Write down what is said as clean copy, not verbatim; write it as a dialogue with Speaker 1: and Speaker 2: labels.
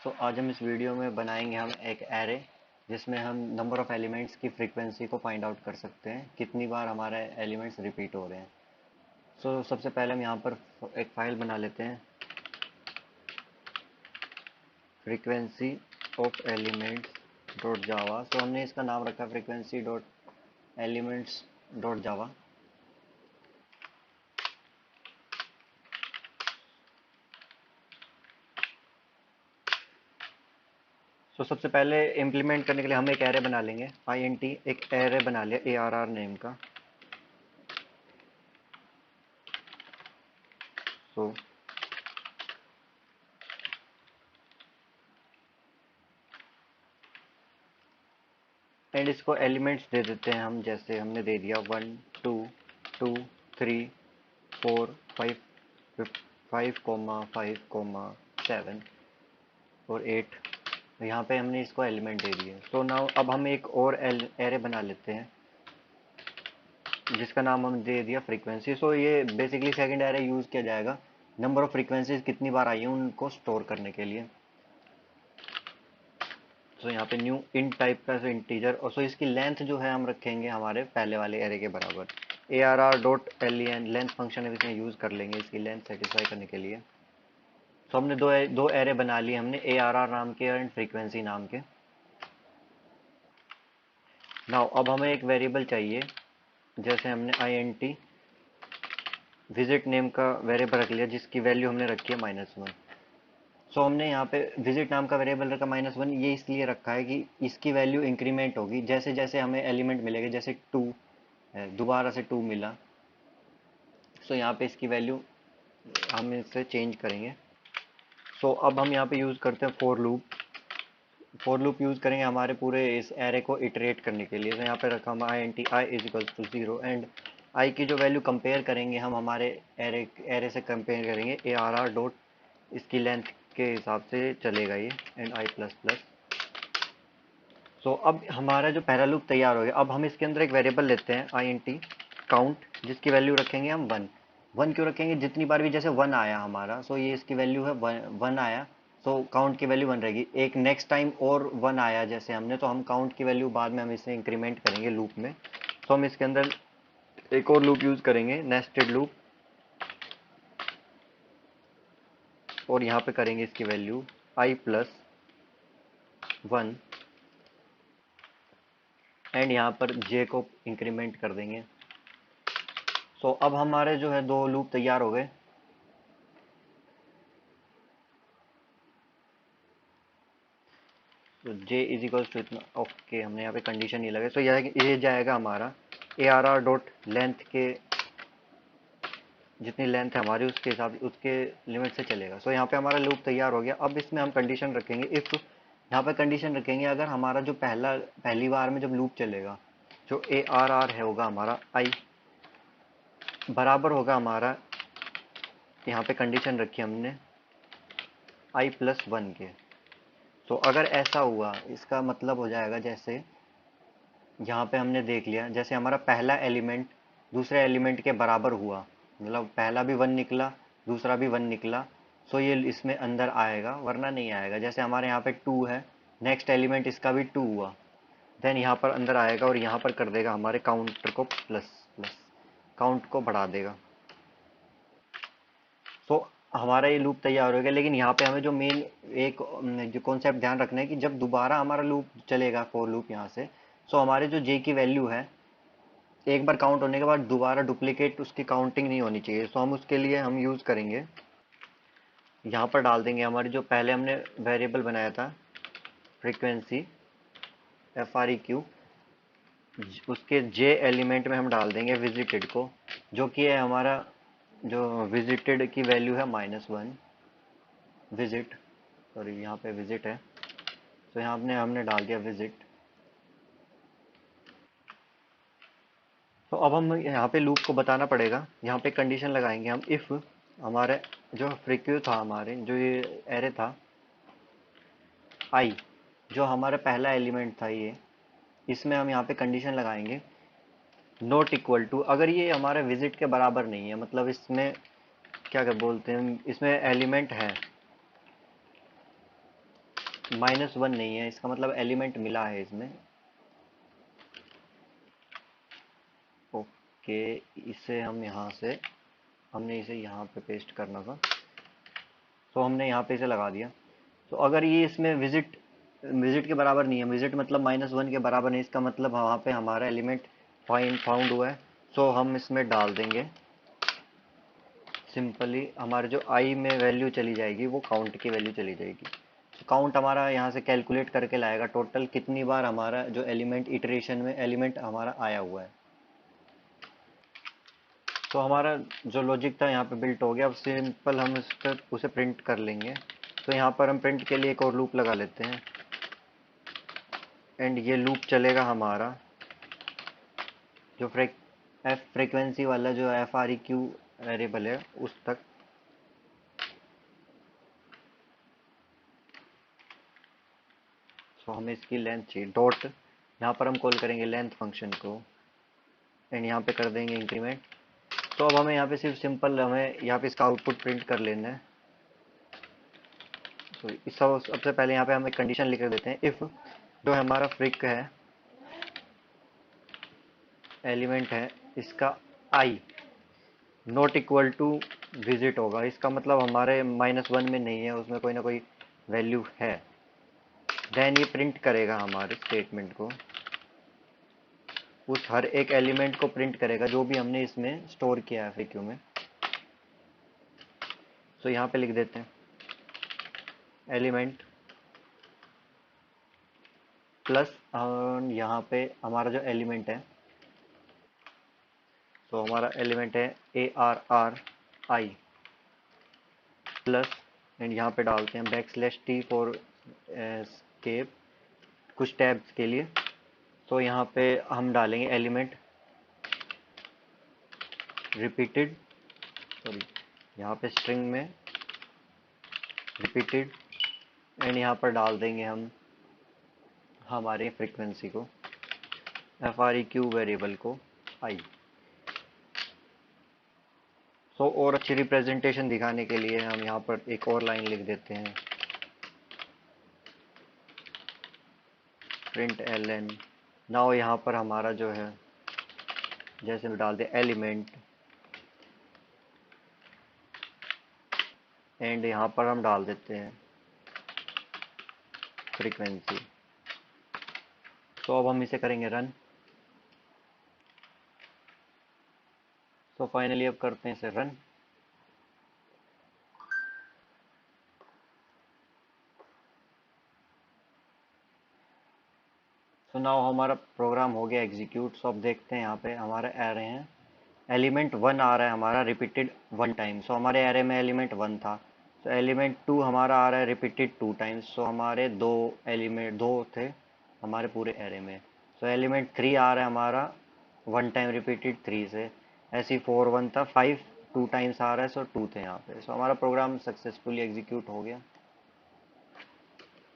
Speaker 1: सो आज हम इस वीडियो में बनाएंगे हम एक एरे जिसमें हम नंबर ऑफ एलिमेंट्स की फ्रीक्वेंसी को फाइंड आउट कर सकते हैं, कितनी बार हमारे एलिमेंट्स रिपीट हो रहे हैं। सबसे पहले हम यहाँ पर एक फाइल बना लेते हैं, फ्रीक्वेंसी ऑफ एलिमेंट्स डॉट जावा। हमने इसका नाम रखा फ्रीक्वेंसी डॉट एलिमेंट्स डॉट जावा। सबसे पहले इम्प्लीमेंट करने के लिए हम एक एरे बना लेंगे, INT एक एरे बना लिया ARR नेम का। सो एंड इसको एलिमेंट्स दे देते हैं हम, जैसे हमने दे दिया 1 2 2 3 4 5 5,5,7 और 8। तो यहाँ पे हमने इसको एलिमेंट दे दिए। तो नाउ अब हम एक और एरे बना लेते हैं जिसका नाम हम दे दिया फ्रीक्वेंसी। ये बेसिकली सेकंड एरे यूज किया जाएगा नंबर ऑफ फ्रीक्वेंसीज कितनी बार आई है उनको स्टोर करने के लिए। यहाँ पे न्यू इंट टाइप का इंटीजर, और इसकी लेंथ जो है हम रखेंगे हमारे पहले वाले एरे के बराबर। ARR.len लेंथ फंक्शन है, इसमें यूज कर लेंगे इसकी लेंथ सेटिस्फाई करने के लिए। हमने दो एरे बना लिए हमने, ARR नाम के एंड फ्रीक्वेंसी नाम के। नाउ अब हमें एक वेरिएबल चाहिए, जैसे हमने INT विजिट नेम का वेरिएबल रख लिया जिसकी वैल्यू हमने रखी है -1। हमने यहाँ पे विजिट नाम का वेरिएबल रखा -1, ये इसलिए रखा है कि इसकी वैल्यू इंक्रीमेंट होगी जैसे जैसे हमें एलिमेंट मिलेगा। जैसे 2 है, दोबारा से 2 मिला, यहाँ पे इसकी वैल्यू हम इसे चेंज करेंगे। अब हम यहाँ पे यूज़ करते हैं for loop. For loop use करेंगे हमारे पूरे इस एरे को इटरेट करने के लिए। यहाँ पे रखा हम INT I is equals to 0 and I की जो वैल्यू कंपेयर करेंगे हम हमारे एरे से कंपेयर करेंगे ARR डॉट इसकी लेंथ के हिसाब से चलेगा ये, एंड I प्लस प्लस। अब हमारा जो पहला लूप तैयार हो गया। अब हम इसके अंदर एक वेरिएबल लेते हैं INT काउंट, जिसकी वैल्यू रखेंगे हम 1। 1 क्यों रखेंगे? जितनी बार भी जैसे 1 आया हमारा, ये इसकी वैल्यू है 1 आया, काउंट की वैल्यू 1 रहेगी। एक नेक्स्ट टाइम और 1 आया जैसे हमने, तो हम काउंट की वैल्यू बाद में हम इसे इंक्रीमेंट करेंगे लूप में। हम इसके अंदर एक और लूप यूज करेंगे, नेस्टेड लूप, और यहाँ पे करेंगे इसकी वैल्यू I प्लस 1 एंड यहाँ पर j को इंक्रीमेंट कर देंगे। अब हमारे जो है दो लूप तैयार हो गए। तो j इज इक्वल्स टू इतना, ओके, हमने यहाँ पे कंडीशन नहीं लगाई। ये जाएगा हमारा ARR डॉट लेंथ के, जितनी लेंथ है हमारी उसके हिसाब उसके लिमिट से चलेगा। यहाँ पे हमारा लूप तैयार हो गया। अब इसमें हम कंडीशन रखेंगे इफ, यहाँ पे कंडीशन रखेंगे अगर हमारा जो पहली बार में जब लूप चलेगा, जो ARR है होगा हमारा I बराबर होगा हमारा, यहाँ पे कंडीशन रखी हमने I प्लस 1 के। अगर ऐसा हुआ, इसका मतलब हो जाएगा जैसे यहाँ पे हमने देख लिया, जैसे हमारा पहला एलिमेंट दूसरे एलिमेंट के बराबर हुआ, मतलब पहला भी 1 निकला, दूसरा भी 1 निकला, ये इसमें अंदर आएगा, वरना नहीं आएगा। जैसे हमारे यहाँ पे 2 है, नेक्स्ट एलिमेंट इसका भी 2 हुआ, देन यहाँ पर अंदर आएगा और यहाँ पर कर देगा हमारे काउंटर को प्लस प्लस, काउंट को बढ़ा देगा। हमारा ये लूप तैयार हो गया। लेकिन यहाँ पे हमें जो मेन एक जो कॉन्सेप्ट ध्यान रखना है कि जब दोबारा हमारा लूप चलेगा, फॉर लूप यहाँ से, हमारे जो j की वैल्यू है एक बार काउंट होने के बाद दोबारा डुप्लीकेट उसकी काउंटिंग नहीं होनी चाहिए। हम उसके लिए हम यूज करेंगे, यहाँ पर डाल देंगे हमारी जो पहले हमने वेरिएबल बनाया था फ्रीक्वेंसी FREQ, उसके j एलिमेंट में हम डाल देंगे विजिटेड को, जो कि है हमारा जो विजिटेड की वैल्यू है -1 विजिट, सॉरी यहाँ पे विजिट है, यहाँ हमने डाल दिया विजिट। अब हम यहाँ पे लूप को बताना पड़ेगा, यहाँ पे कंडीशन लगाएंगे हम इफ हमारे जो फ्रीक्यू था, हमारे जो ये एरे था I, जो हमारा पहला एलिमेंट था ये, इसमें हम यहाँ पे कंडीशन लगाएंगे नॉट इक्वल टू, अगर ये हमारे विजिट के बराबर नहीं है, मतलब इसमें क्या बोलते हैं, इसमें एलिमेंट है -1 नहीं है, इसका मतलब एलिमेंट मिला है इसमें। ओके, इसे हम यहाँ से, हमने इसे यहाँ पे पेस्ट करना था, तो हमने यहाँ पे इसे लगा दिया। तो अगर ये इसमें विजिट विजिट के बराबर नहीं है, विजिट मतलब -1 के बराबर नहीं, इसका मतलब वहाँ पे हमारा एलिमेंट फाउंड हुआ है। सो हम इसमें डाल देंगे सिंपली, हमारे जो आई में वैल्यू चली जाएगी वो काउंट की वैल्यू चली जाएगी। तो काउंट हमारा यहाँ से कैलकुलेट करके लाएगा टोटल कितनी बार हमारा जो एलिमेंट इटरेशन में एलिमेंट हमारा आया हुआ है। तो हमारा जो लॉजिक था यहाँ पे बिल्ट हो गया। अब सिंपल हम इस पर उसे प्रिंट कर लेंगे। तो यहाँ पर हम प्रिंट के लिए एक और लूप लगा लेते हैं, एंड ये लूप चलेगा हमारा जो फ्रीक्वेंसी वाला जो FREQ वेरिएबल है उस तक। तो हमें इसकी लेंथ चाहिए, डॉट यहाँ पर हम कॉल करेंगे लेंथ फंक्शन को, एंड यहाँ पे कर देंगे इंक्रीमेंट। तो अब हमें यहाँ पे सिर्फ सिंपल हमें यहाँ पे इसका आउटपुट प्रिंट कर लेना है। तो इस सबसे पहले यहाँ पे हम एक कंडीशन लिख देते हैं, इफ़ जो हमारा फ्रिक है एलिमेंट है इसका आई नॉट इक्वल टू विजिट होगा, इसका मतलब हमारे -1 में नहीं है, उसमें कोई ना कोई वैल्यू है। देन ये प्रिंट करेगा हमारे स्टेटमेंट को, उस हर एक एलिमेंट को प्रिंट करेगा जो भी हमने इसमें स्टोर किया है FAQ में। तो यहाँ पे लिख देते हैं एलिमेंट प्लस, यहाँ पे हमारा जो एलिमेंट है, तो हमारा एलिमेंट है ARRI प्लस, एंड यहाँ पे डालते हैं \T फॉर स्केप कुछ टैब्स के लिए। तो यहाँ पे हम डालेंगे एलिमेंट रिपीटेड, सॉरी यहाँ पे स्ट्रिंग में रिपीटेड, एंड यहाँ पर डाल देंगे हम हमारे फ्रीक्वेंसी को FREQ वेरिएबल को आई। सो और अच्छी रिप्रेजेंटेशन दिखाने के लिए हम यहाँ पर एक और लाइन लिख देते हैं, प्रिंट ln। नाउ यहाँ पर हमारा जो है, जैसे डाल दे एलिमेंट, एंड यहाँ पर हम डाल देते हैं फ्रीक्वेंसी। तो अब हम इसे करेंगे रन। तो फाइनली अब करते हैं इसे रन। सो नाउ हमारा प्रोग्राम हो गया एग्जीक्यूट। सो अब देखते हैं यहाँ पे हमारे एरे हैं, एलिमेंट 1 आ रहा है हमारा रिपीटेड 1 टाइम। सो हमारे एरे में एलिमेंट 1 था। सो एलिमेंट 2 हमारा आ रहा है रिपीटेड 2 टाइम्स। सो हमारे दो थे हमारे पूरे एरे में। सो एलिमेंट 3 आ रहा है हमारा 1 टाइम रिपीटेड 3 से। ऐसे ही 4 1 था, 5 2 टाइम्स आ रहा है, सो 2 थे यहाँ पे। सो हमारा प्रोग्राम सक्सेसफुली एग्जीक्यूट हो गया।